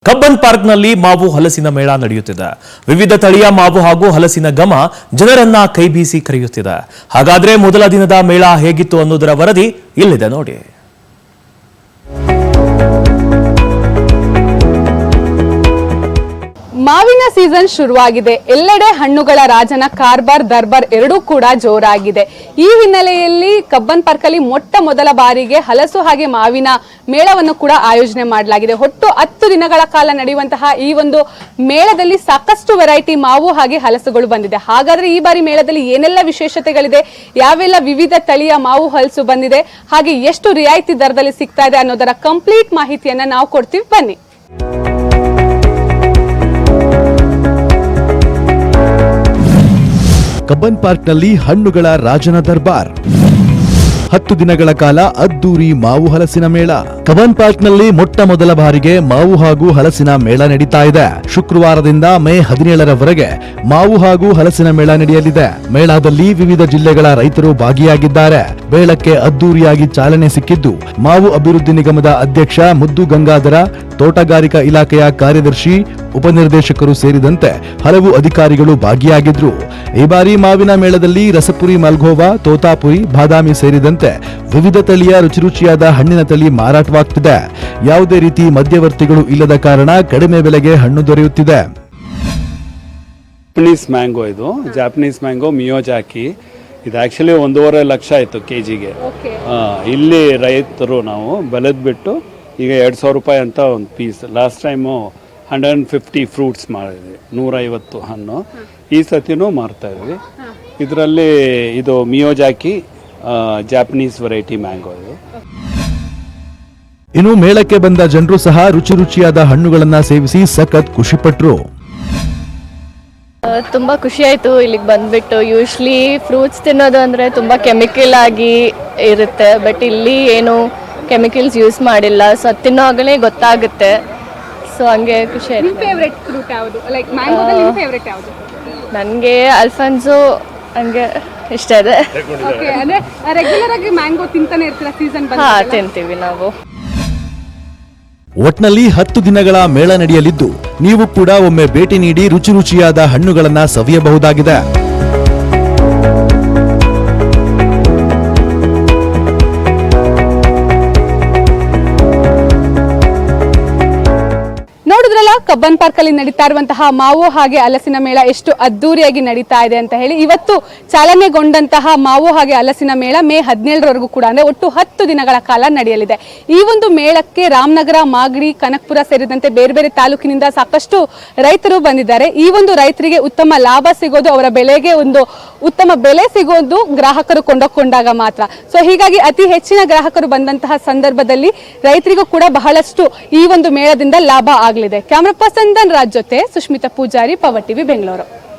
Cubbon ಪಾರ್ಕ್ನಲ್ಲಿ ಮಾವು ಹಲಸಿನ ಮೇಳ ನಡೆಯುತ್ತಿದೆ. ವಿವಿಧ ತಳಿಯ ಮಾವು ಹಾಗೂ ಹಲಸಿನ ಘಮ ಜನರನ್ನ ಕೈಬೀಸಿ ಕರೆಯುತ್ತಿದೆ. ಹಾಗಾದ್ರೆ ಮೊದಲ ದಿನದ ಮೇಳ ಹೇಗಿತ್ತು ಅನ್ನೋದರ ವರದಿ ಇಲ್ಲಿದೆ ನೋಡಿ. ಮಾವಿನ ಸೀಸನ್ ಶುರುವಾಗಿದೆ. ಎಲ್ಲೆಡೆ ಹಣ್ಣುಗಳ ರಾಜನ ಕಾರ್ಬಾರ್ ದರ್ಬಾರ್ ಎರಡೂ ಕೂಡ ಜೋರಾಗಿದೆ. ಈ ಹಿನ್ನೆಲೆಯಲ್ಲಿ ಕಬ್ಬನ್ ಪಾರ್ಕ್ ಅಲ್ಲಿ ಮೊಟ್ಟ ಮೊದಲ ಬಾರಿಗೆ ಹಲಸು ಹಾಗೆ ಮಾವಿನ ಮೇಳವನ್ನು ಕೂಡ ಆಯೋಜನೆ ಮಾಡಲಾಗಿದೆ. ಒಟ್ಟು 10 ದಿನಗಳ ಕಾಲ ನಡೆಯುವಂತಹ ಈ ಒಂದು ಮೇಳದಲ್ಲಿ ಸಾಕಷ್ಟು ವೆರೈಟಿ ಮಾವು ಹಾಗೆ ಹಲಸುಗಳು ಬಂದಿದೆ. ಹಾಗಾದ್ರೆ ಈ ಬಾರಿ ಮೇಳದಲ್ಲಿ ಏನೆಲ್ಲ ವಿಶೇಷತೆಗಳಿದೆ, ಯಾವೆಲ್ಲ ವಿವಿಧ ತಳಿಯ ಮಾವು ಹಲಸು ಬಂದಿದೆ, ಹಾಗೆ ಎಷ್ಟು ರಿಯಾಯಿತಿ ದರದಲ್ಲಿ ಸಿಗ್ತಾ ಇದೆ ಅನ್ನೋದರ ಕಂಪ್ಲೀಟ್ ಮಾಹಿತಿಯನ್ನ ನಾವು ಕೊಡ್ತೀವಿ, ಬನ್ನಿ. ಕಬ್ಬನ್ ಪಾರ್ಕ್ನಲ್ಲಿ ಹಣ್ಣುಗಳ ರಾಜನ ದರ್ಬಾರ್. 10 ದಿನಗಳ ಕಾಲ ಅದ್ದೂರಿ ಮಾವು ಹಲಸಿನ ಮೇಳ. ಕಬ್ಬನ್ ಪಾರ್ಕ್ನಲ್ಲಿ ಮೊಟ್ಟ ಮೊದಲ ಬಾರಿಗೆ ಮಾವು ಹಾಗೂ ಹಲಸಿನ ಮೇಳ ನಡೀತಾ ಇದೆ. ಶುಕ್ರವಾರದಿಂದ ಮೇ 17ರವರೆಗೆ ಮಾವು ಹಾಗೂ ಹಲಸಿನ ಮೇಳ ನಡೆಯಲಿದೆ. ಮೇಳದಲ್ಲಿ ವಿವಿಧ ಜಿಲ್ಲೆಗಳ ರೈತರು ಭಾಗಿಯಾಗಿದ್ದಾರೆ. ಮೇಳಕ್ಕೆ ಅದ್ದೂರಿಯಾಗಿ ಚಾಲನೆ ಸಿಕ್ಕಿದ್ದು ಮಾವು ಅಭಿವೃದ್ಧಿ ನಿಗಮದ ಅಧ್ಯಕ್ಷ ಮುದ್ದು ಗಂಗಾಧರ, ತೋಟಗಾರಿಕಾ ಇಲಾಖೆಯ ಕಾರ್ಯದರ್ಶಿ, ಉಪನಿರ್ದೇಶಕರು ಸೇರಿದಂತೆ ಹಲವು ಅಧಿಕಾರಿಗಳು ಭಾಗಿಯಾಗಿದ್ರು. ಈ ಬಾರಿ ಮಾವಿನ ಮೇಳದಲ್ಲಿ ರಸಪುರಿ ಮಲ್ಗೋವಾ, ತೋತಾಪುರಿ, ಬಾದಾಮಿ ಸೇರಿದಂತೆ ವಿವಿಧ ತಳಿಯ ರುಚಿಯಾದ ಹಣ್ಣಿನ ತಳಿ ಮಾರಾಟವಾಗ್ತಿದೆ. ಯಾವುದೇ ರೀತಿ ಮಧ್ಯವರ್ತಿಗಳು ಇಲ್ಲದ ಕಾರಣ ಕಡಿಮೆ ಬೆಲೆಗೆ ಹಣ್ಣು ದೊರೆಯುತ್ತಿದೆ. ಜಾಪನೀಸ್ ಮ್ಯಾಂಗೋ, ಇದು ಜಾಪನೀಸ್ ಮ್ಯಾಂಗೋ ಮಿಯೋಜಾಕಿ. ಇದು ಆಕ್ಚುಲಿ 1.5 ಲಕ್ಷ ಆಯ್ತು ಕೆಜಿಗೆ. ಇಲ್ಲಿ ರೈತರು ನಾವು ಬೆಳೆದ್ಬಿಟ್ಟು ಈಗ 2,000 ರೂಪಾಯಿ ಅಂತ ಒಂದು ಪೀಸ್. ಲಾಸ್ಟ್ ಟೈಮು 150 ಫ್ರೂಟ್ಸ್ ಮಾಡಿದ್ವಿ, 150 ಹಣ್ಣು. ಈ ಸತಿನೂ ಮಾರ್ತಾ ಇದ್ವಿ. ಇದರಲ್ಲಿ ಇದು ಮಿಯೋಜಾಕಿ ಜಾಪನೀಸ್ ವೆರೈಟಿ ಮ್ಯಾಂಗೋ. ಇದು ಇನ್ನು ಮೇಳಕ್ಕೆ ಬಂದ ಜನರು ಸಹ ರುಚಿಯಾದ ಹಣ್ಣುಗಳನ್ನ ಸೇವಿಸಿ ಸಖತ್ ಖುಷಿಪಟ್ರು. ತುಂಬ ಖುಷಿ ಆಯಿತು ಇಲ್ಲಿಗೆ ಬಂದ್ಬಿಟ್ಟು. ಯೂಶ್ವಲಿ ಫ್ರೂಟ್ಸ್ ತಿನ್ನೋದು ಅಂದರೆ ತುಂಬ ಕೆಮಿಕಲ್ ಆಗಿ ಇರುತ್ತೆ, ಬಟ್ ಇಲ್ಲಿ ಏನು ಕೆಮಿಕಲ್ಸ್ ಯೂಸ್ ಮಾಡಿಲ್ಲ. ಸೊ ಅದು ತಿನ್ನೋವಾಗಲೇ ಗೊತ್ತಾಗುತ್ತೆ. ಸೊ ಹಂಗೆ ಖುಷಿ ಆಯಿತು. ನನಗೆ ಅಲ್ಫಾನ್ಸೋ ಹಂಗೆ ಇಷ್ಟ ಇದೆ. ಹಾಂ, ತಿಂತೀವಿ ನಾವು. ಒಟ್ನಲ್ಲಿ 10 ದಿನಗಳ ಮೇಳ ನಡೆಯಲಿದ್ದು ನೀವು ಕೂಡ ಒಮ್ಮೆ ಭೇಟಿ ನೀಡಿ ರುಚಿಯಾದ ಹಣ್ಣುಗಳನ್ನ ಸವಿಯಬಹುದಾಗಿದೆ. ನೋಡಿದ್ರಲ್ಲ, ಕಬ್ಬನ್ ಪಾರ್ಕ್ ಅಲ್ಲಿ ನಡೀತಾ ಇರುವಂತಹ ಮಾವು ಹಾಗೆ ಹಲಸಿನ ಮೇಳ ಎಷ್ಟು ಅದ್ದೂರಿಯಾಗಿ ನಡೀತಾ ಇದೆ ಅಂತ ಹೇಳಿ. ಇವತ್ತು ಚಾಲನೆಗೊಂಡಂತಹ ಮಾವು ಹಾಗೆ ಹಲಸಿನ ಮೇಳ ಮೇ 17ರವರೆಗೂ ಕೂಡ, ಅಂದ್ರೆ ಒಟ್ಟು 10 ದಿನಗಳ ಕಾಲ ನಡೆಯಲಿದೆ. ಈ ಒಂದು ಮೇಳಕ್ಕೆ ರಾಮನಗರ, ಮಾಗಡಿ, ಕನಕಪುರ ಸೇರಿದಂತೆ ಬೇರೆ ಬೇರೆ ತಾಲೂಕಿನಿಂದ ಸಾಕಷ್ಟು ರೈತರು ಬಂದಿದ್ದಾರೆ. ಈ ಒಂದು ರೈತರಿಗೆ ಉತ್ತಮ ಲಾಭ ಸಿಗೋದು, ಅವರ ಬೆಳೆಗೆ ಒಂದು ಉತ್ತಮ ಬೆಲೆ ಸಿಗೋದು ಗ್ರಾಹಕರು ಕೊಂಡೊಕೊಂಡಾಗ ಮಾತ್ರ. ಸೊ ಹೀಗಾಗಿ ಅತಿ ಹೆಚ್ಚಿನ ಗ್ರಾಹಕರು ಬಂದಂತಹ ಸಂದರ್ಭದಲ್ಲಿ ರೈತರಿಗೂ ಕೂಡ ಬಹಳಷ್ಟು ಈ ಒಂದು ಮೇಳದಿಂದ ಲಾಭ ಆಗಲಿದೆ. ಕ್ಯಾಮರಾ ಪರ್ಸನ್ ಧನ್ ರಾಜ್ ಜೊತೆ ಸುಷ್ಮಿತಾ ಪೂಜಾರಿ, ಪವರ್ ಟಿವಿ, ಬೆಂಗಳೂರು.